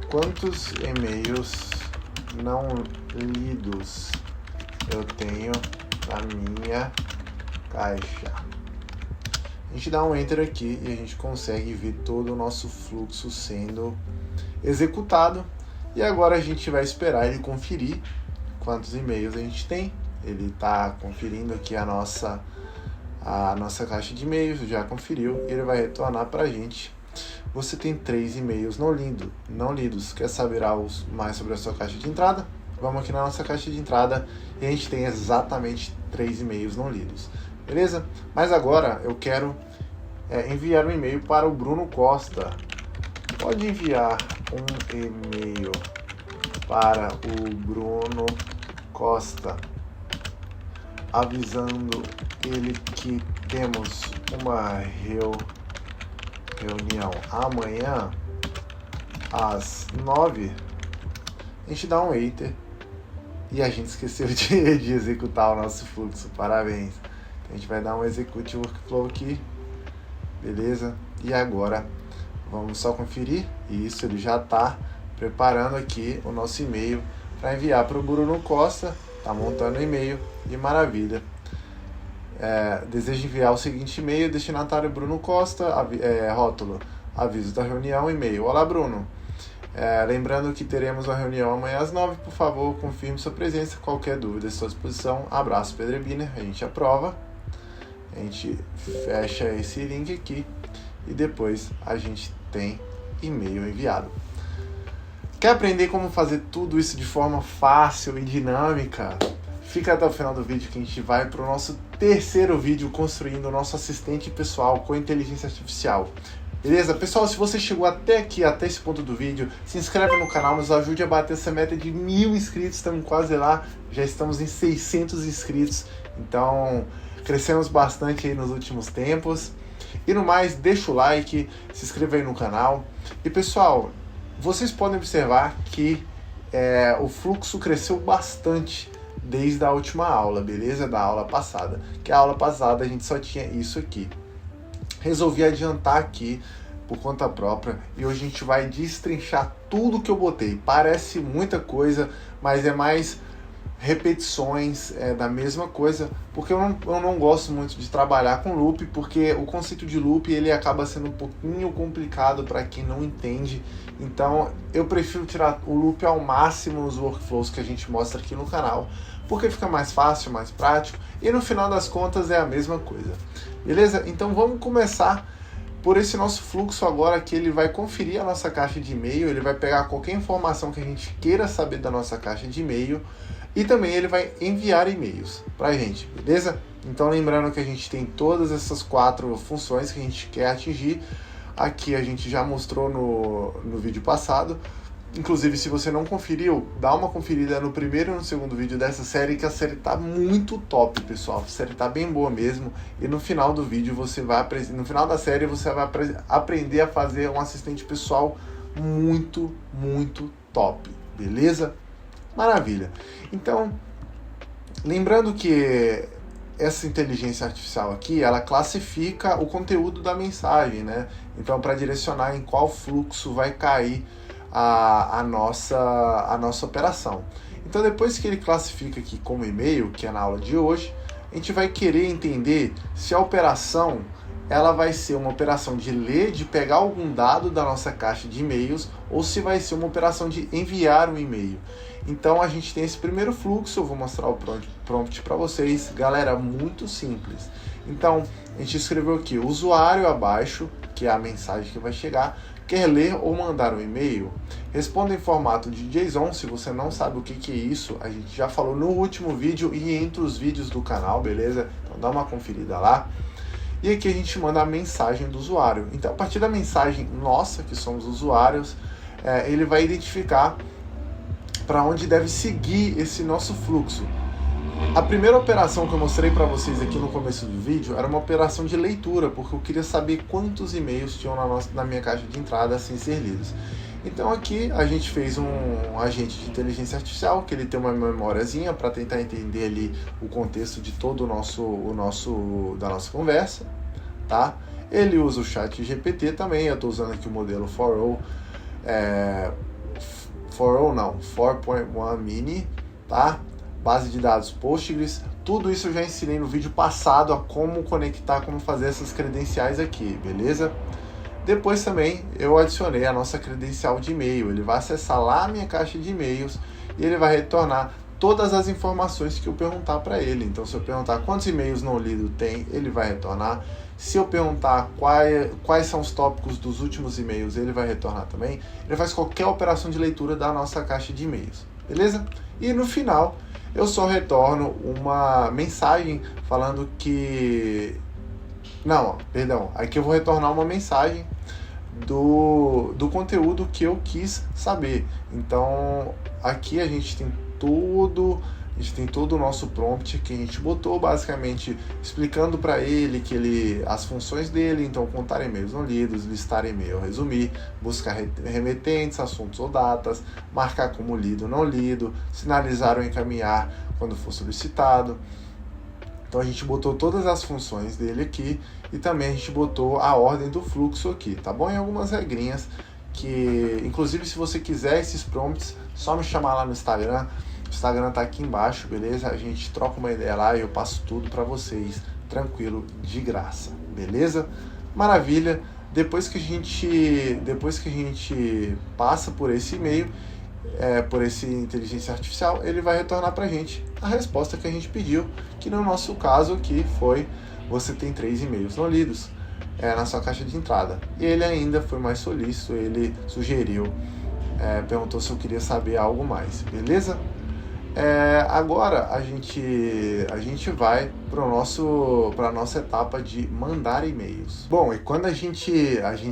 quantos e-mails não lidos eu tenho na minha caixa. A gente dá um enter aqui e a gente consegue ver todo o nosso fluxo sendo executado. E agora a gente vai esperar ele conferir quantos e-mails a gente tem. Ele está conferindo aqui a nossa caixa de e-mails, já conferiu, e ele vai retornar para a gente. Você tem 3 e-mails não lidos. Quer saber mais sobre a sua caixa de entrada? Vamos aqui na nossa caixa de entrada e a gente tem exatamente 3 e-mails não lidos. Beleza? Mas agora eu quero enviar um e-mail para o Bruno Costa. Pode enviar um e-mail para o Bruno Costa avisando ele que temos uma reunião amanhã às 9. A gente dá um enter e a gente esqueceu de executar o nosso fluxo. Parabéns. A gente vai dar um execute workflow aqui. Beleza? E agora vamos só conferir. Isso, ele já está preparando aqui o nosso e-mail para enviar para o Bruno Costa. Está montando o e-mail e maravilha. Deseja enviar o seguinte e-mail: destinatário Bruno Costa, rótulo, aviso da reunião, e-mail. Olá, Bruno. Lembrando que teremos uma reunião amanhã às 9. Por favor, confirme sua presença. Qualquer dúvida à sua disposição. Abraço, Pedro Ebiner. A gente aprova. A gente fecha esse link aqui e depois a gente tem e-mail enviado. Quer aprender como fazer tudo isso de forma fácil e dinâmica? Fica até o final do vídeo que a gente vai para o nosso terceiro vídeo construindo o nosso assistente pessoal com inteligência artificial. Beleza? Pessoal, se você chegou até aqui, até esse ponto do vídeo, se inscreve no canal, nos ajude a bater essa meta de 1000 inscritos, estamos quase lá, já estamos em 600 inscritos, então crescemos bastante aí nos últimos tempos. E no mais, deixa o like, se inscreva aí no canal. E pessoal, vocês podem observar que o fluxo cresceu bastante desde a última aula, beleza? Da aula passada. Que a aula passada a gente só tinha isso aqui. Resolvi adiantar aqui por conta própria e hoje a gente vai destrinchar tudo que eu botei. Parece muita coisa, mas é mais repetições da mesma coisa, porque eu não gosto muito de trabalhar com loop, porque o conceito de loop ele acaba sendo um pouquinho complicado para quem não entende. Então eu prefiro tirar o loop ao máximo nos workflows que a gente mostra aqui no canal, porque fica mais fácil, mais prático e no final das contas é a mesma coisa. Beleza? Então vamos começar por esse nosso fluxo agora, que ele vai conferir a nossa caixa de e-mail, ele vai pegar qualquer informação que a gente queira saber da nossa caixa de e-mail e também ele vai enviar e-mails pra gente, beleza? Então lembrando que a gente tem todas essas 4 funções que a gente quer atingir. Aqui a gente já mostrou no vídeo passado. Inclusive, se você não conferiu, dá uma conferida no primeiro e no segundo vídeo dessa série, que a série tá muito top, pessoal. A série tá bem boa mesmo. E no final do vídeo no final da série você vai aprender a fazer um assistente pessoal muito, muito top, beleza? Maravilha. Então, lembrando que essa inteligência artificial aqui, ela classifica o conteúdo da mensagem, né? Então, para direcionar em qual fluxo vai cair a nossa operação. Então, depois que ele classifica aqui como e-mail, que é na aula de hoje, a gente vai querer entender se a operação ela vai ser uma operação de ler, de pegar algum dado da nossa caixa de e-mails, ou se vai ser uma operação de enviar um e-mail. Então a gente tem esse primeiro fluxo, eu vou mostrar o prompt para vocês. Galera, muito simples. Então a gente escreveu aqui, o usuário abaixo, que é a mensagem que vai chegar, quer ler ou mandar um e-mail? Responda em formato de JSON. Se você não sabe o que é isso, a gente já falou no último vídeo e entre os vídeos do canal, beleza? Então dá uma conferida lá. E aqui a gente manda a mensagem do usuário. Então, a partir da mensagem nossa, que somos usuários, ele vai identificar para onde deve seguir esse nosso fluxo. A primeira operação que eu mostrei para vocês aqui no começo do vídeo era uma operação de leitura, porque eu queria saber quantos e-mails tinham na minha caixa de entrada sem ser lidos. Então aqui a gente fez um agente de inteligência artificial, que ele tem uma memóriazinha para tentar entender ali o contexto de todo da nossa conversa, tá? Ele usa o chat GPT também, eu estou usando aqui o modelo 4o for ou não, 4.1 mini, tá? Base de dados Postgres, tudo isso eu já ensinei no vídeo passado a como conectar, como fazer essas credenciais aqui, beleza? Depois também eu adicionei a nossa credencial de e-mail, ele vai acessar lá a minha caixa de e-mails e ele vai retornar todas as informações que eu perguntar para ele. Então, se eu perguntar quantos e-mails não lidos tem, ele vai retornar. Se eu perguntar quais são os tópicos dos últimos e-mails, ele vai retornar também. Ele faz qualquer operação de leitura da nossa caixa de e-mails, beleza? E no final, eu só retorno uma mensagem falando que... Não, perdão, aqui eu vou retornar uma mensagem do conteúdo que eu quis saber. Então, aqui a gente tem todo o nosso prompt que a gente botou, basicamente explicando para ele as funções dele, então contar e-mails não lidos, listar e-mail, resumir, buscar remetentes, assuntos ou datas, marcar como lido ou não lido, sinalizar ou encaminhar quando for solicitado. Então a gente botou todas as funções dele aqui e também a gente botou a ordem do fluxo aqui, tá bom? E algumas regrinhas que, inclusive, se você quiser esses prompts, só me chamar lá no Instagram. O Instagram tá aqui embaixo, beleza? A gente troca uma ideia lá e eu passo tudo para vocês, tranquilo, de graça, beleza? Maravilha! Depois que a gente passa por esse e-mail, por esse inteligência artificial, ele vai retornar para a gente a resposta que a gente pediu, que no nosso caso aqui foi: você tem 3 e-mails não lidos na sua caixa de entrada. E ele ainda foi mais solícito, ele sugeriu, perguntou se eu queria saber algo mais, beleza? Agora a gente vai para a nossa etapa de mandar e-mails. Bom, e quando a gente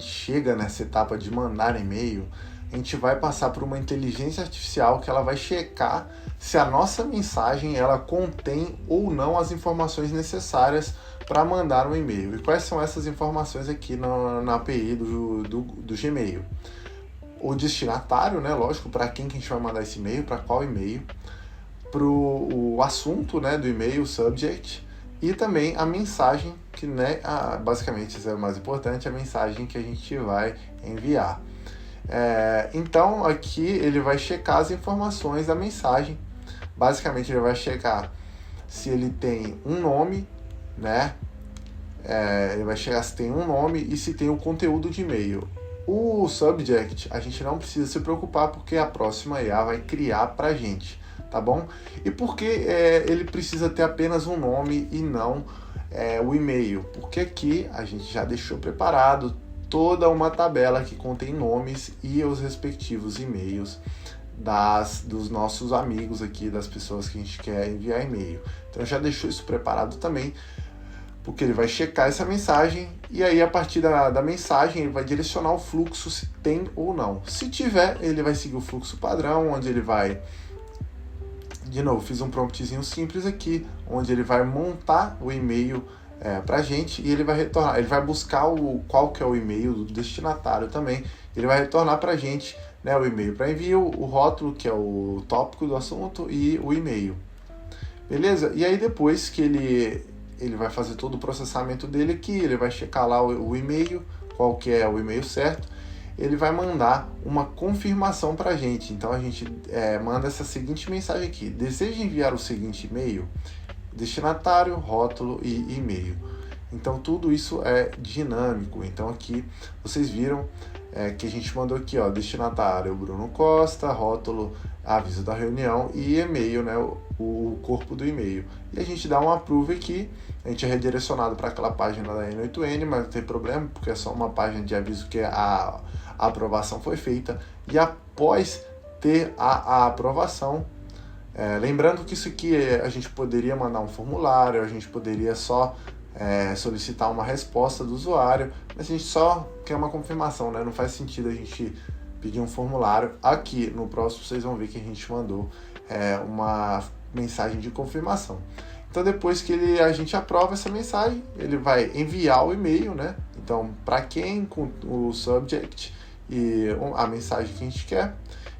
chega nessa etapa de mandar e-mail, a gente vai passar por uma inteligência artificial que ela vai checar se a nossa mensagem ela contém ou não as informações necessárias para mandar um e-mail. E quais são essas informações aqui na API do Gmail? O destinatário, né, lógico, para quem que a gente vai mandar esse e-mail, para qual e-mail, o assunto, né, do e-mail, o subject, e também a mensagem, que, né, basicamente isso é o mais importante, a mensagem que a gente vai enviar. Então aqui ele vai checar as informações da mensagem. Basicamente ele vai checar se ele tem um nome, né? Ele vai checar se tem um nome e se tem o conteúdo de e-mail. O subject a gente não precisa se preocupar porque a próxima IA vai criar pra gente, tá bom? E por que ele precisa ter apenas um nome e não o e-mail? Porque aqui a gente já deixou preparado toda uma tabela que contém nomes e os respectivos e-mails dos nossos amigos aqui, das pessoas que a gente quer enviar e-mail. Então já deixou isso preparado também, porque ele vai checar essa mensagem e aí a partir da mensagem ele vai direcionar o fluxo se tem ou não. Se tiver, ele vai seguir o fluxo padrão, onde ele vai... De novo, fiz um promptzinho simples aqui, onde ele vai montar o e-mail pra gente e ele vai retornar, ele vai buscar qual que é o e-mail do destinatário também, ele vai retornar pra gente, né, o e-mail para envio, o rótulo, que é o tópico do assunto, e o e-mail. Beleza? E aí depois que ele vai fazer todo o processamento dele aqui, ele vai checar lá o e-mail, qual que é o e-mail certo, ele vai mandar uma confirmação pra gente. Então a gente manda essa seguinte mensagem aqui: deseja enviar o seguinte e-mail? Destinatário, rótulo e e-mail. Então tudo isso é dinâmico. Então aqui vocês viram que a gente mandou aqui, ó, destinatário Bruno Costa, rótulo aviso da reunião e e-mail, né, o corpo do e-mail. E a gente dá um approve aqui, a gente é redirecionado para aquela página da N8N, mas não tem problema, porque é só uma página de aviso que a aprovação foi feita. E após ter a aprovação, lembrando que isso aqui a gente poderia mandar um formulário, a gente poderia só solicitar uma resposta do usuário, mas a gente só quer uma confirmação, né? Não faz sentido a gente pedir um formulário. Aqui no próximo vocês vão ver que a gente mandou uma mensagem de confirmação. Então depois que a gente aprova essa mensagem, ele vai enviar o e-mail, né? Então para quem, com o subject e a mensagem que a gente quer,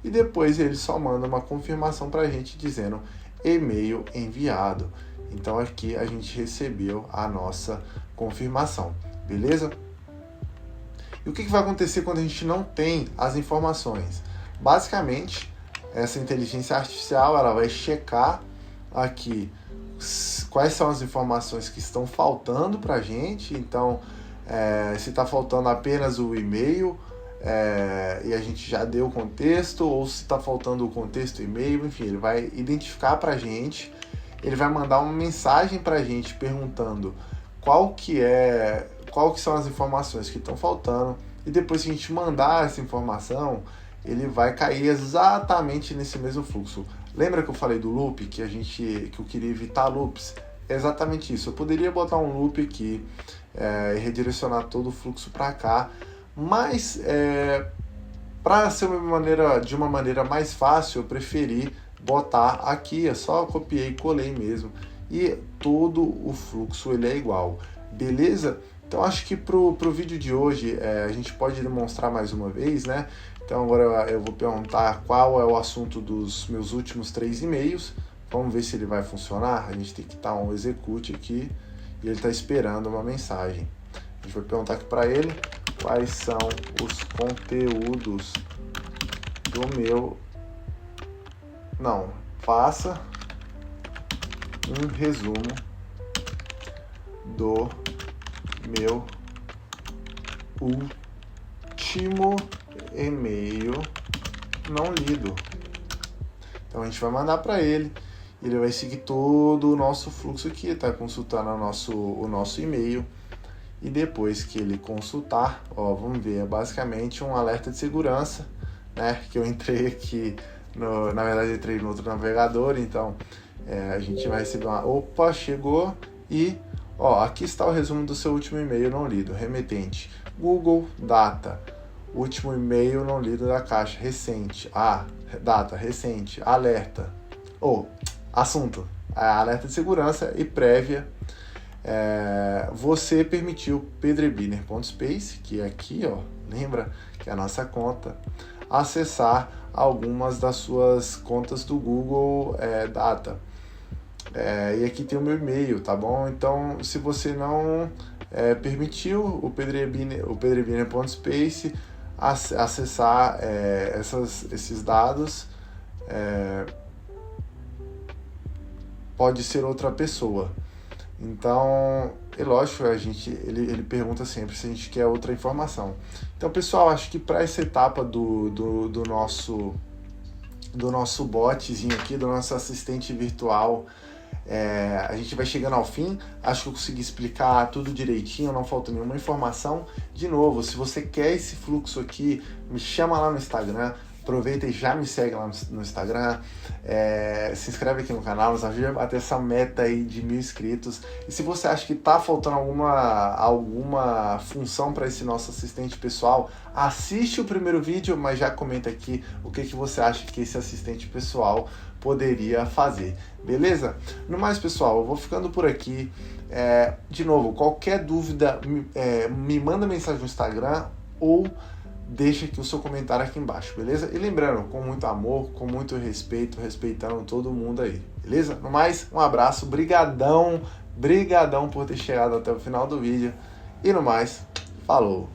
e depois ele só manda uma confirmação para a gente dizendo e-mail enviado. Então aqui a gente recebeu a nossa confirmação, beleza? E o que vai acontecer quando a gente não tem as informações? Basicamente, essa inteligência artificial ela vai checar aqui quais são as informações que estão faltando para a gente. Então, se está faltando apenas o e-mail e a gente já deu o contexto, ou se está faltando o contexto e-mail, enfim, ele vai identificar para a gente, ele vai mandar uma mensagem para a gente perguntando qual que são as informações que estão faltando, e depois que a gente mandar essa informação, ele vai cair exatamente nesse mesmo fluxo. Lembra que eu falei do loop, que eu queria evitar loops? É exatamente isso. Eu poderia botar um loop aqui e redirecionar todo o fluxo para cá, mas para ser de uma maneira mais fácil, eu preferi botar aqui, só copiei e colei mesmo, e todo o fluxo ele é igual, beleza? Então acho que pro vídeo de hoje a gente pode demonstrar mais uma vez, né? Então agora eu vou perguntar qual é o assunto dos meus últimos 3 e-mails. Vamos ver se ele vai funcionar. A gente tem que dar um execute aqui e ele está esperando uma mensagem. A gente vai perguntar aqui para ele quais são os conteúdos do meu... Não, faça um resumo do meu último e-mail não lido. Então a gente vai mandar para ele, ele vai seguir todo o nosso fluxo aqui, tá consultando o nosso e-mail, e depois que ele consultar, vamos ver, é basicamente um alerta de segurança, né, que eu entrei aqui, na verdade eu entrei no outro navegador, então a gente vai receber opa, chegou, e aqui está o resumo do seu último e-mail não lido, remetente, Google, data, último e-mail não lido da caixa, recente, data, recente, alerta, assunto, alerta de segurança e prévia, você permitiu pedrebiner.space, que é aqui, lembra que é a nossa conta, acessar algumas das suas contas do Google Data. E aqui tem o meu e-mail, tá bom? Então, se você não permitiu o pedrebiner.space acessar esses dados, pode ser outra pessoa. Então, é lógico, ele pergunta sempre se a gente quer outra informação. Então, pessoal, acho que para essa etapa do nosso botzinho aqui, do nosso assistente virtual, a gente vai chegando ao fim. Acho que eu consegui explicar tudo direitinho, não falta nenhuma informação. De novo, se você quer esse fluxo aqui, me chama lá no Instagram, aproveita e já me segue lá no Instagram, se inscreve aqui no canal, nos ajuda a bater essa meta aí de 1000 inscritos. E se você acha que tá faltando alguma função para esse nosso assistente pessoal, assiste o primeiro vídeo, mas já comenta aqui o que você acha que esse assistente pessoal poderia fazer, beleza? No mais, pessoal, eu vou ficando por aqui. De novo, qualquer dúvida, me manda mensagem no Instagram ou deixa aqui o seu comentário aqui embaixo, beleza? E lembrando, com muito amor, com muito respeito, respeitando todo mundo aí, beleza? No mais, um abraço, brigadão por ter chegado até o final do vídeo, e no mais, falou!